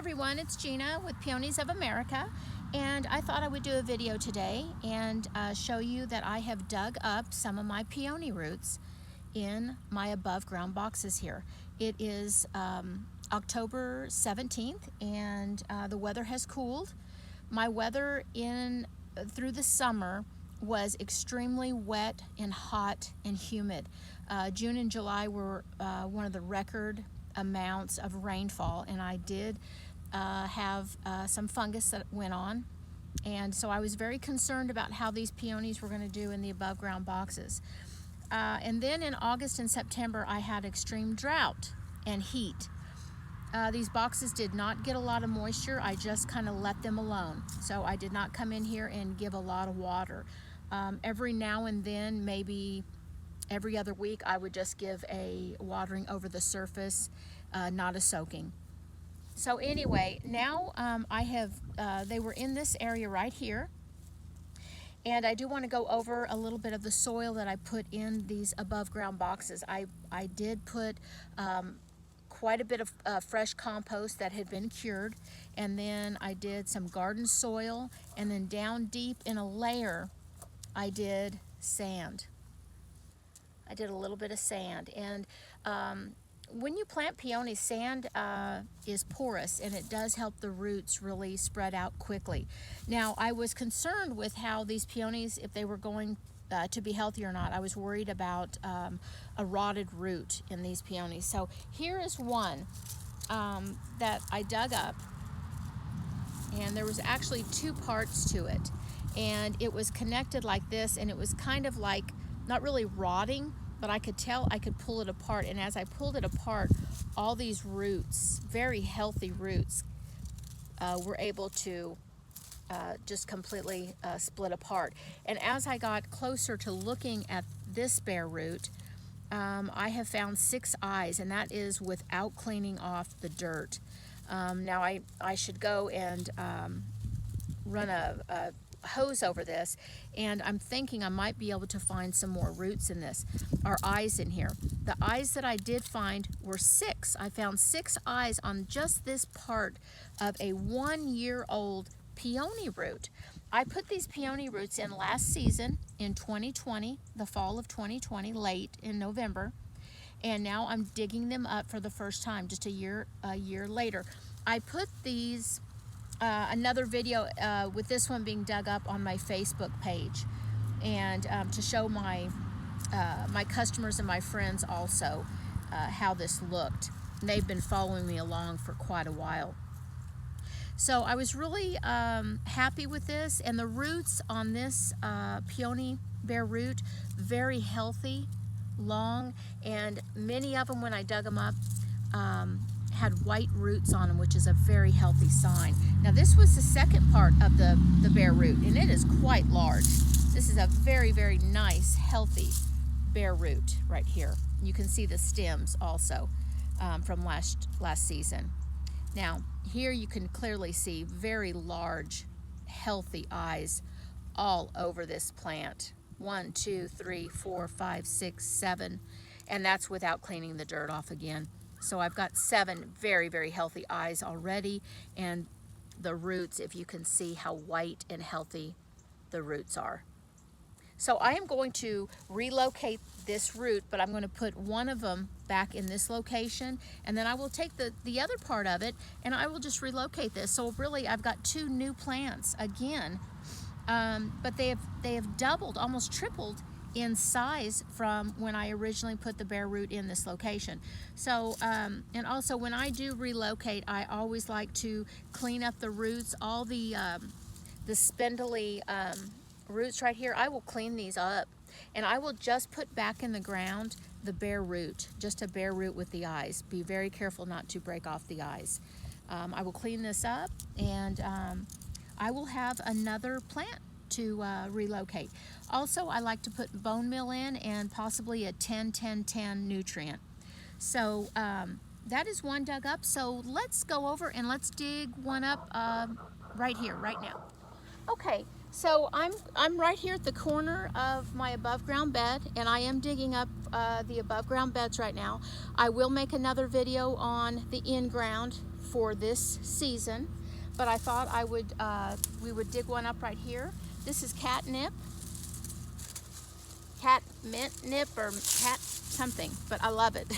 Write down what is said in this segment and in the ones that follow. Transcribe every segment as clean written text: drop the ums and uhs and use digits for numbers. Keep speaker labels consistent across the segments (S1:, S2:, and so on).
S1: everyone, it's Gina with Peonies of America, and I thought I would do a video today and show you that I have dug up some of my peony roots in my above ground boxes here. It is October 17th and the weather has cooled. My weather through the summer was extremely wet and hot and humid. June and July were one of the record amounts of rainfall, and I did have some fungus that went on, and so I was very concerned about how these peonies were going to do in the above ground boxes. And then in August and September I had extreme drought and heat. These boxes did not get a lot of moisture. I just kind of let them alone, so I did not come in here and give a lot of water. Every now and then, maybe every other week, I would just give a watering over the surface, not a soaking. So anyway, now they were in this area right here, and I do want to go over a little bit of the soil that I put in these above ground boxes. I did put quite a bit of fresh compost that had been cured, and then I did some garden soil, and then down deep in a layer I did sand. I did a little bit of sand, and when you plant peonies, sand is porous, and it does help the roots really spread out quickly. Now, I was concerned with how these peonies, if they were going to be healthy or not. I was worried about a rotted root in these peonies. So here is one that I dug up, and there was actually two parts to it, and it was connected like this, and it was kind of like not really rotting, but I could tell I could pull it apart. And as I pulled it apart, all these roots, very healthy roots, were able to just completely split apart. And as I got closer to looking at this bare root, I have found 6 eyes, and that is without cleaning off the dirt. Now I should go and run a hose over this, and I'm thinking I might be able to find some more roots in this, or eyes in here. The eyes that I did find were 6. I found 6 eyes on just this part of a 1-year-old peony root. I put these peony roots in last season in 2020, the fall of 2020, late in November, and now I'm digging them up for the first time just a year later. I put these another video with this one being dug up on my Facebook page, and to show my customers and my friends also how this looked. And they've been following me along for quite a while. So I was really happy with this, and the roots on this peony bare root, very healthy, long, and many of them, when I dug them up, had white roots on them, which is a very healthy sign. Now this was the second part of the bare root, and it is quite large. This is a very, very nice, healthy bare root right here. You can see the stems also from last season. Now here you can clearly see very large, healthy eyes all over this plant. 1, 2, 3, 4, 5, 6, 7, and that's without cleaning the dirt off again. So I've got 7 very, very healthy eyes already, and the roots, if you can see how white and healthy the roots are. So I am going to relocate this root, but I'm going to put one of them back in this location, and then I will take the other part of it and I will just relocate this. So really I've got 2 new plants again, but they have doubled, almost tripled in size from when I originally put the bare root in this location. So and also when I do relocate, I always like to clean up the roots. All the spindly roots right here, I will clean these up, and I will just put back in the ground the bare root, just a bare root with the eyes. Be very careful not to break off the eyes. I will clean this up, and I will have another plant to relocate. Also, I like to put bone meal in, and possibly a 10-10-10 nutrient. So that is one dug up. So let's go over and let's dig one up right here, right now. Okay, so I'm right here at the corner of my above ground bed, and I am digging up the above ground beds right now. I will make another video on the in ground for this season, but I thought we would dig one up right here. This is catnip or cat something, but I love it.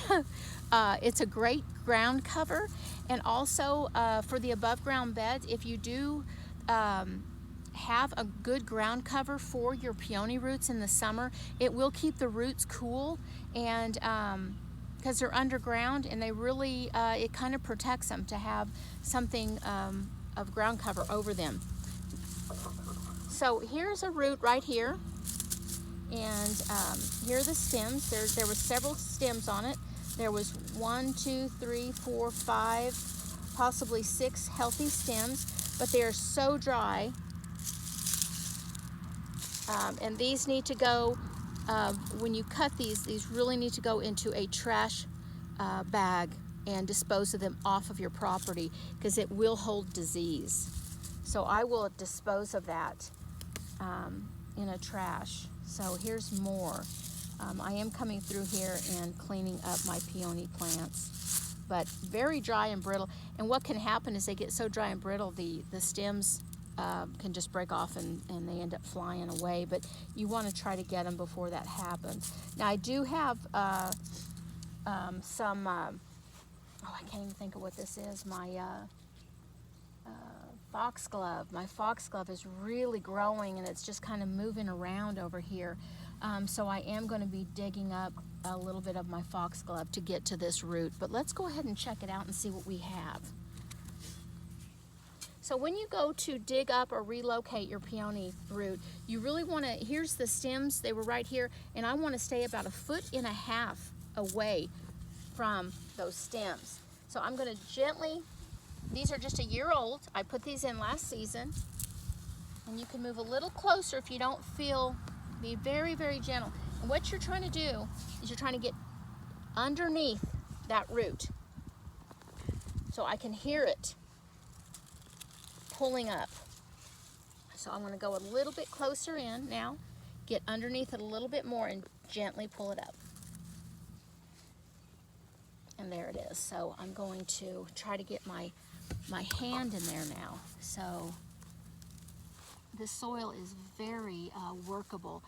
S1: It's a great ground cover, and also for the above ground beds, if you do have a good ground cover for your peony roots in the summer, it will keep the roots cool, and because they're underground, and they really it kind of protects them to have something of ground cover over them. So here's a root right here, and here are the stems. There were several stems on it. There was 1, 2, 3, 4, 5, possibly 6 healthy stems, but they are so dry. And these need to go, when you cut these really need to go into a trash bag and dispose of them off of your property, because it will hold disease. So I will dispose of that in a trash. So here's more. I am coming through here and cleaning up my peony plants, but very dry and brittle. And what can happen is they get so dry and brittle, the stems can just break off and they end up flying away. But you want to try to get them before that happens. Now I do have some, oh, I can't even think of what this is, my foxglove. My foxglove is really growing, and it's just kind of moving around over here. So I am going to be digging up a little bit of my foxglove to get to this root. But let's go ahead and check it out and see what we have. So when you go to dig up or relocate your peony root, you really want to, here's the stems, they were right here, and I want to stay about 1.5 feet away from those stems. So I'm going to gently, these are just a year old. I put these in last season, and you can move a little closer if you don't feel, be very, very gentle. And what you're trying to do is you're trying to get underneath that root. So I can hear it pulling up. So I'm going to go a little bit closer in now, get underneath it a little bit more, and gently pull it up. And there it is. So I'm going to try to get my hand in there now. So this soil is very workable.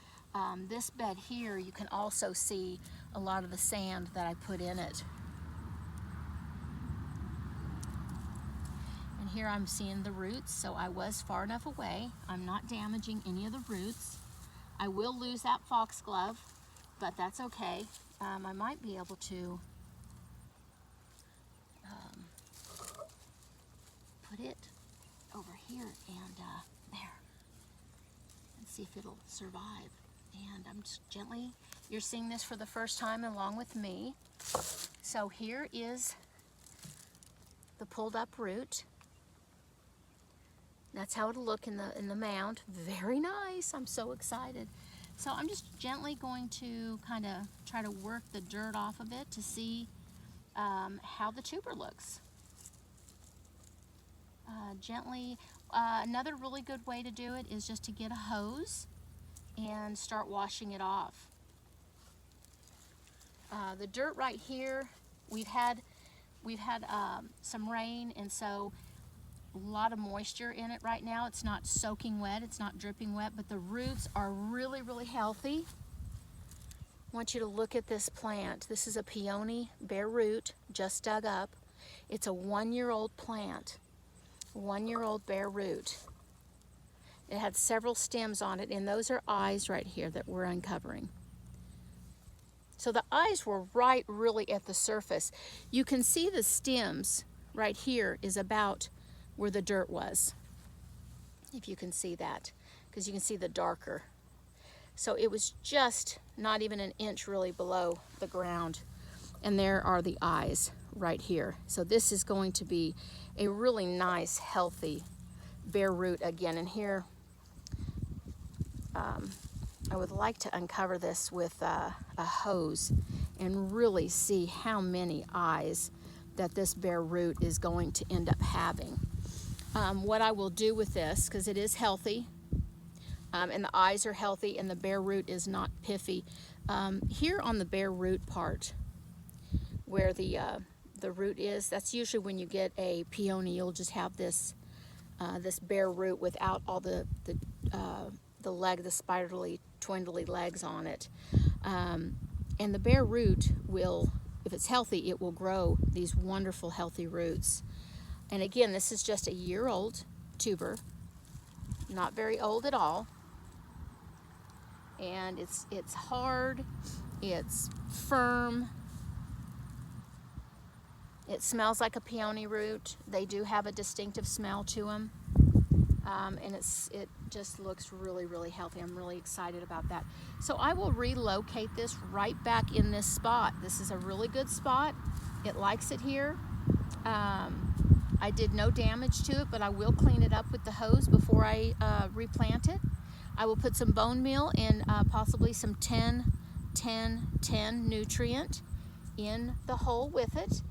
S1: This bed here, you can also see a lot of the sand that I put in it. And here I'm seeing the roots, so I was far enough away. I'm not damaging any of the roots. I will lose that foxglove, but that's okay. I might be able to put it over here and there, and see if it'll survive. And I'm just gently, you're seeing this for the first time along with me. So here is the pulled up root. That's how it'll look in the mound. Very nice. I'm so excited. So I'm just gently going to kind of try to work the dirt off of it to see how the tuber looks. Gently. Another really good way to do it is just to get a hose and start washing it off. The dirt right here, we've had some rain, and so a lot of moisture in it right now. It's not soaking wet, it's not dripping wet, but the roots are really, really healthy. I want you to look at this plant. This is a peony bare root, just dug up. It's a 1-year-old plant, 1-year-old bare root. It had several stems on it, and those are eyes right here that we're uncovering. So the eyes were right really at the surface. You can see the stems right here is about where the dirt was, if you can see that, because you can see the darker. So it was just not even an inch really below the ground. And there are the eyes right here. So this is going to be a really nice, healthy bare root again. And here, I would like to uncover this with a hose and really see how many eyes that this bare root is going to end up having. What I will do with this, because it is healthy, and the eyes are healthy, and the bare root is not piffy. Here on the bare root part, where the the root is. That's usually when you get a peony, you'll just have this this bare root without all the spirally, twindly legs on it. And the bare root will, if it's healthy, it will grow these wonderful healthy roots. And again, this is just a year-old tuber, not very old at all. And it's hard, it's firm, it smells like a peony root. They do have a distinctive smell to them. And it just looks really, really healthy. I'm really excited about that. So I will relocate this right back in this spot. This is a really good spot. It likes it here. I did no damage to it, but I will clean it up with the hose before I replant it. I will put some bone meal and possibly some 10-10-10 nutrient in the hole with it.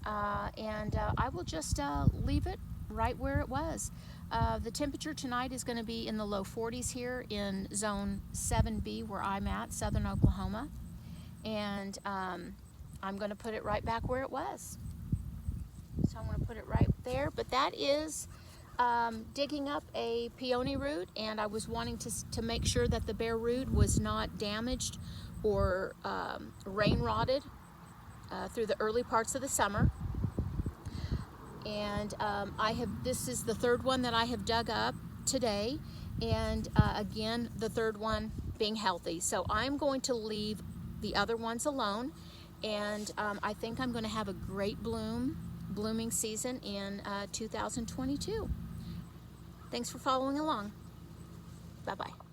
S1: I will just leave it right where it was. The temperature tonight is going to be in the low 40s here in zone 7B where I'm at, southern Oklahoma. And I'm going to put it right back where it was. So I'm going to put it right there. But that is digging up a peony root, and I was wanting to make sure that the bare root was not damaged or rain rotted through the early parts of the summer. And this is the third one that I have dug up today, and again, the third one being healthy. So I'm going to leave the other ones alone, and I think I'm going to have a great blooming season in 2022. Thanks for following along. Bye-bye.